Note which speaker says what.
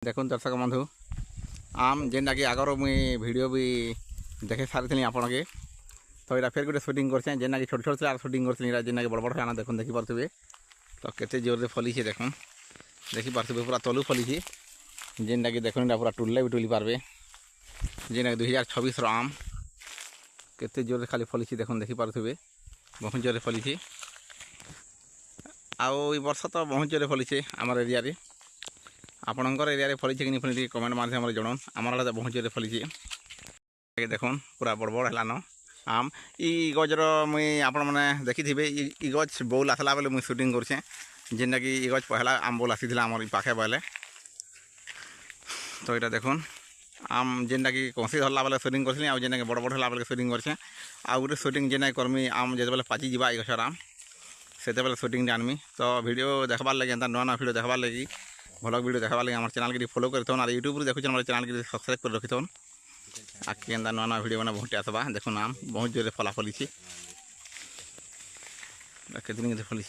Speaker 1: দেখুন দর্শক বন্ধু আম যেটাকি আগর মুই ভিডিও বি দেখে সারিলি আপনাকে তো এটা ফের গোটে শুটিং করছে যেনাকি ছোট ছোট ছিল আর শুটিং করছিল এটা যেনাকি বড় বড় হয় না দেখুন দেখিপারে তো কেতে জোরে ফলিছে দেখুন দেখিপারে পুরা তলু ফলিছে যেটাকি দেখুন এটা পুরা টুললে বি টুলি পারবে যেনাকি 2026 আম কেতে জোরে খালি ফলিছে দেখুন দেখিপারে বহুত জোরে ফলিছে আউ এই বর্ষ তো বহুত জোরে ফলিছে আমার এরিয়ারে ଆପଣଙ୍କର ଏରିଆରେ ଫଳିଛି କି ପୁଣି ଟିକେ କମେଣ୍ଟ ମାଧ୍ୟମରେ ଜଣାଉନ୍ ଆମର ଆଡ଼େ ବହୁତ ଜୋରରେ ଫଳିଛି ଦେଖୁନ୍ ପୁରା ବଡ଼ ବଡ଼ ହେଲାନ ଆମ୍ ଇ ଗଛର ମୁଇଁ ଆପଣମାନେ ଦେଖିଥିବେ ଇ ଗଛ ବଉଲ ଆସିଲା ବେଲେ ମୁଇଁ ସୁଟିଂ କରୁଛେ ଯେନ୍ଟାକି ଇ ଗଛ ପହଲା ଆମ୍ ବଉଲ ଆସିଥିଲା ଆମର ଇ ପାଖେ ବୋଇଲେ ତ ଏଇଟା ଦେଖୁନ୍ ଆମ୍ ଯେନ୍ଟାକି କଂସି ଧରଲା ବେଲେ ସୁଟିଂ କରିଥିଲି ଆଉ ଯେନ୍ଟାକି ବଡ଼ ବଡ଼ ହେଲା ବେଲେ ସୁଟିଂ କରିଛେ ଆଉ ଗୋଟେ ସୁଟିଂ ଯେନ୍ଟାକି କର୍ମି ଆମ୍ ଯେତେବେଲେ ପାଚିଯିବା ଇ ଗଛର ଆମ୍ ସେତେବେଲେ ସୁଟିଂଟେ ଆନ୍ମି ତ ଭିଡ଼ିଓ ଦେଖ୍ବାର୍ ଲାଗି ଏନ୍ତା ନୂଆ ନୂଆ ଭିଡ଼ିଓ ଦେଖ୍ବାର୍ ଲାଗି भलग वीडियो देखा लगे हमारे चैनल के फॉलो करते और यूट्यूब देखुन हमारे चैनल के सब्सक्राइब कर रखी आगे एंता नुआ नुआ वीडियो मैंने बहुत आसवा देखो नाम बहुत जोरे फला फली कितनी फली